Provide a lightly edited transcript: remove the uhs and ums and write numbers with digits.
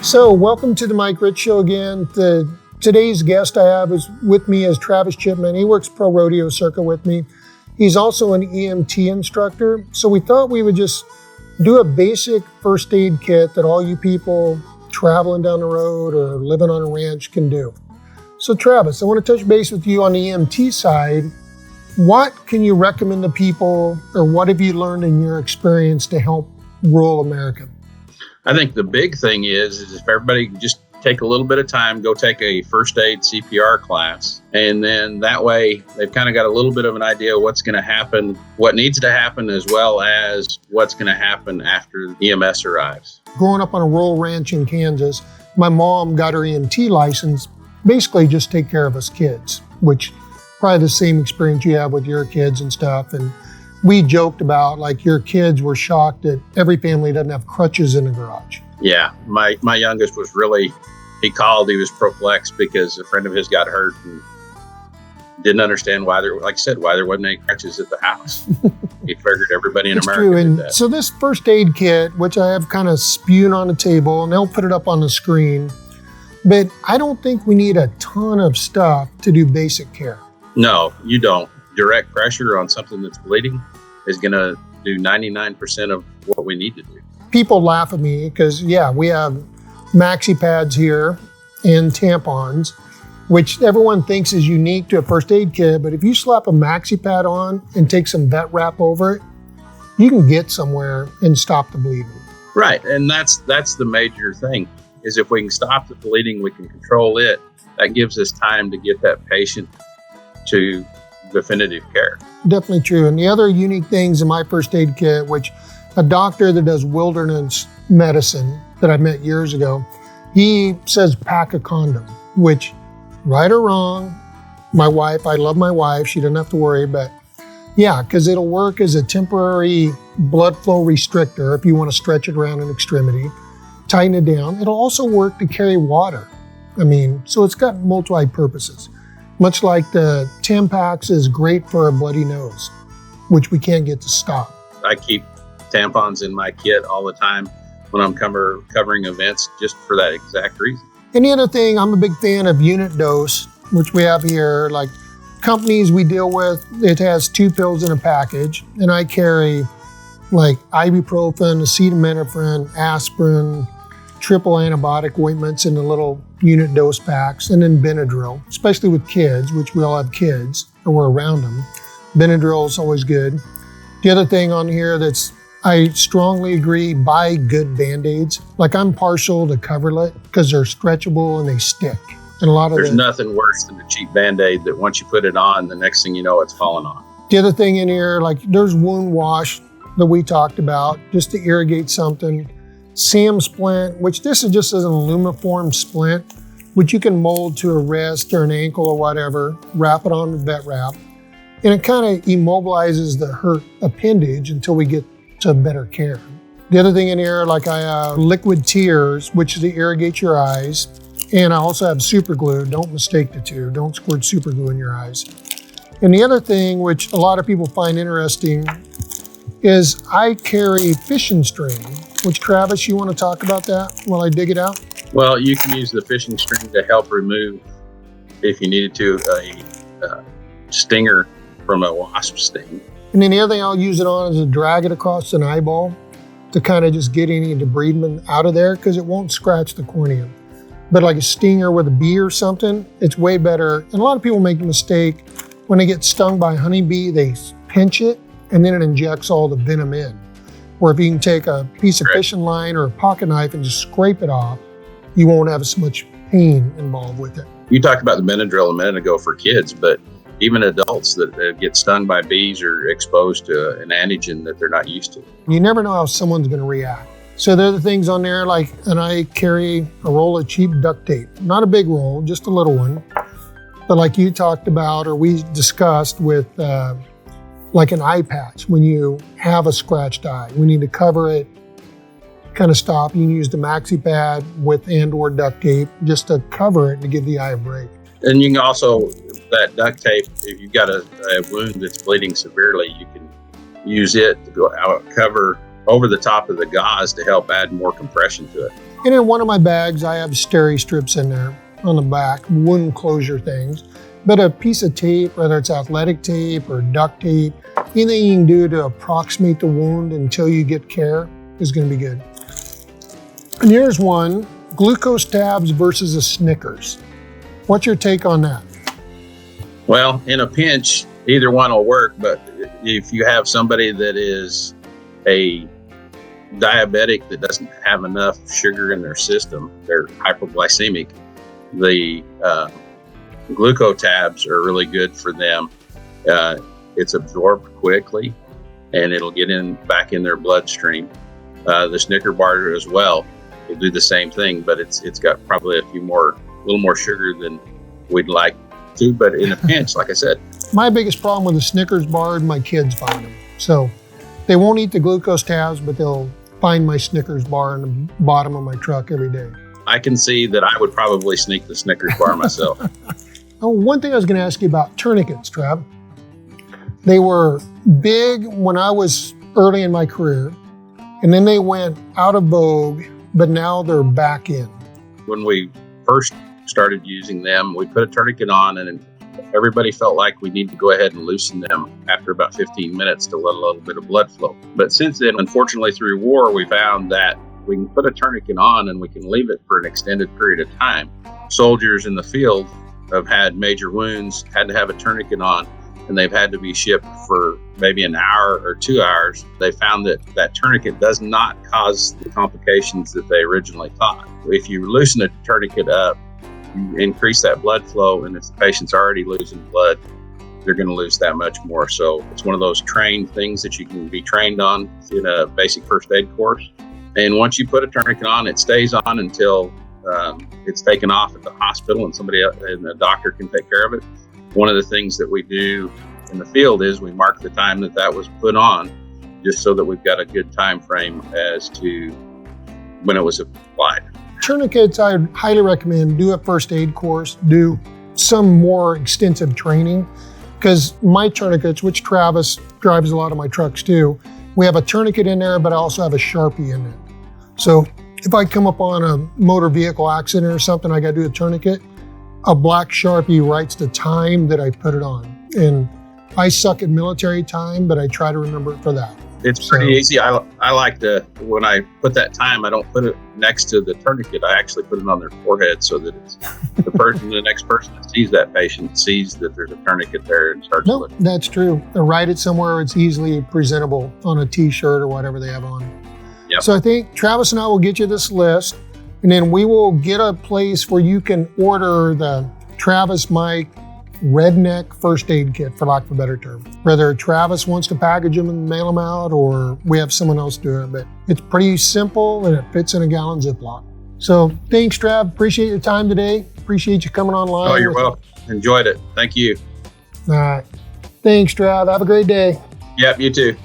So welcome to the Mike Rich Show again. Today's guest I have is with me as Travis Chipman. He works pro rodeo circuit with me. He's also an EMT instructor. So we thought we would just do a basic first aid kit that all you people traveling down the road or living on a ranch can do. So Travis, I want to touch base with you on the EMT side. What can you recommend to people, or what have you learned in your experience to help rural America? I think the big thing is if everybody can just take a little bit of time, go take a first aid CPR class. And then that way they've kind of got a little bit of an idea of what's going to happen, what needs to happen, as well as what's going to happen after EMS arrives. Growing up on a rural ranch in Kansas, my mom got her EMT license, basically just take care of us kids, which probably the same experience you have with your kids and stuff. And we joked about, like, your kids were shocked that every family doesn't have crutches in the garage. Yeah, my youngest was really, he was perplexed because a friend of his got hurt and didn't understand why there wasn't any crutches at the house. He figured everybody in America did that. So this first aid kit, which I have kind of spewed on the table, and they'll put it up on the screen, but I don't think we need a ton of stuff to do basic care. No, you don't. Direct pressure on something that's bleeding is going to do 99% of what we need to do. People laugh at me because, yeah, we have maxi pads here and tampons, which everyone thinks is unique to a first aid kit. But if you slap a maxi pad on and take some vet wrap over it, you can get somewhere and stop the bleeding. Right. And that's the major thing, is if we can stop the bleeding, we can control it. That gives us time to get that patient to definitive care. Definitely true. And the other unique things in my first aid kit, which a doctor that does wilderness medicine that I met years ago, he says pack a condom, which, right or wrong, I love my wife, she doesn't have to worry, but yeah, because it'll work as a temporary blood flow restrictor if you want to stretch it around an extremity, tighten it down. It'll also work to carry water. So it's got multi-purposes. Much like the Tampax is great for a bloody nose, which we can't get to stop. I keep tampons in my kit all the time when I'm covering events, just for that exact reason. And the other thing, I'm a big fan of unit dose, which we have here. Like companies we deal with, it has 2 pills in a package, and I carry like ibuprofen, acetaminophen, aspirin, triple antibiotic ointments in the little unit dose packs, and then Benadryl, especially with kids, which we all have kids and we're around them. Benadryl is always good. The other thing on here I strongly agree, buy good Band-Aids. Like I'm partial to Coverlet because they're stretchable and they stick. And there's nothing worse than a cheap Band-Aid that once you put it on, the next thing you know, it's falling off. The other thing in here, like there's wound wash that we talked about just to irrigate something. Sam splint, which this is just as an alumiform splint, which you can mold to a wrist or an ankle or whatever, wrap it on with vet wrap. And it kind of immobilizes the hurt appendage until we get to better care. The other thing in here, like I have liquid tears, which is to irrigate your eyes. And I also have super glue. Don't mistake the two. Don't squirt super glue in your eyes. And the other thing, which a lot of people find interesting, is I carry fishing string, which Travis, you want to talk about that while I dig it out? Well, you can use the fishing string to help remove, if you needed to, a stinger from a wasp sting. And then the other thing I'll use it on is to drag it across an eyeball to kind of just get any debridement out of there because it won't scratch the cornea. But like a stinger with a bee or something, it's way better. And a lot of people make the mistake when they get stung by a honeybee, they pinch it and then it injects all the venom in. Or if you can take a piece of fishing line or a pocket knife and just scrape it off, you won't have as much pain involved with it. You talked about the Benadryl a minute ago for kids, but even adults that get stung by bees are exposed to an antigen that they're not used to. You never know how someone's going to react. So there are the things on there, like, and I carry a roll of cheap duct tape. Not a big roll, just a little one. But like you talked about, or we discussed with like an eye patch, when you have a scratched eye, we need to cover it, kind of stop. You can use the maxi pad with and/or duct tape just to cover it to give the eye a break. And you can also, that duct tape, if you've got a wound that's bleeding severely, you can use it to go out, cover over the top of the gauze to help add more compression to it. And in one of my bags, I have steri strips in there on the back, wound closure things. But a piece of tape, whether it's athletic tape or duct tape, anything you can do to approximate the wound until you get care is going to be good. And here's one, glucose tabs versus a Snickers. What's your take on that? Well, in a pinch, either one will work, but if you have somebody that is a diabetic that doesn't have enough sugar in their system, they're hypoglycemic, the glucose tabs are really good for them. It's absorbed quickly and it'll get back in their bloodstream. The Snicker bar as well will do the same thing, but it's got probably a little more sugar than we'd like to, but in a pinch, like I said. My biggest problem with the Snickers bar is my kids find them. So they won't eat the glucose tabs, but they'll find my Snickers bar in the bottom of my truck every day. I can see that I would probably sneak the Snickers bar myself. Oh, one thing I was going to ask you about tourniquets, Trav. They were big when I was early in my career, and then they went out of vogue, but now they're back in. When we first started using them, we put a tourniquet on and everybody felt like we need to go ahead and loosen them after about 15 minutes to let a little bit of blood flow. But since then, unfortunately, through war, we found that we can put a tourniquet on and we can leave it for an extended period of time. Soldiers in the field have had major wounds, had to have a tourniquet on, and they've had to be shipped for maybe an hour or 2 hours. They found that that tourniquet does not cause the complications that they originally thought. If you loosen a tourniquet up, you increase that blood flow, and if the patient's already losing blood, they're going to lose that much more. So it's one of those trained things that you can be trained on in a basic first aid course. And once you put a tourniquet on, it stays on until it's taken off at the hospital and somebody else, and the doctor can take care of it. One of the things that we do in the field is we mark the time that was put on, just so that we've got a good time frame as to when it was applied. Tourniquets, I would highly recommend do a first aid course, do some more extensive training, because my tourniquets, which Travis drives a lot of my trucks too, we have a tourniquet in there, but I also have a Sharpie in it. So if I come up on a motor vehicle accident or something, I got to do a tourniquet, a black Sharpie writes the time that I put it on. And I suck at military time, but I try to remember it for that. It's pretty easy. I like to, when I put that time, I don't put it next to the tourniquet. I actually put it on their forehead so that it's the next person that sees that patient sees that there's a tourniquet there and starts looking. That's true. Or write it somewhere it's easily presentable on a t-shirt or whatever they have on. Yep. So I think Travis and I will get you this list, and then we will get a place where you can order the Travis Mike redneck first aid kit, for lack of a better term. Whether Travis wants to package them and mail them out, or we have someone else do it, but it's pretty simple and it fits in a gallon Ziploc. So thanks, Trav. Appreciate your time today. Appreciate you coming online. Oh, you're welcome. Enjoyed it. Thank you. All right. Thanks, Trav. Have a great day. Yep, you too.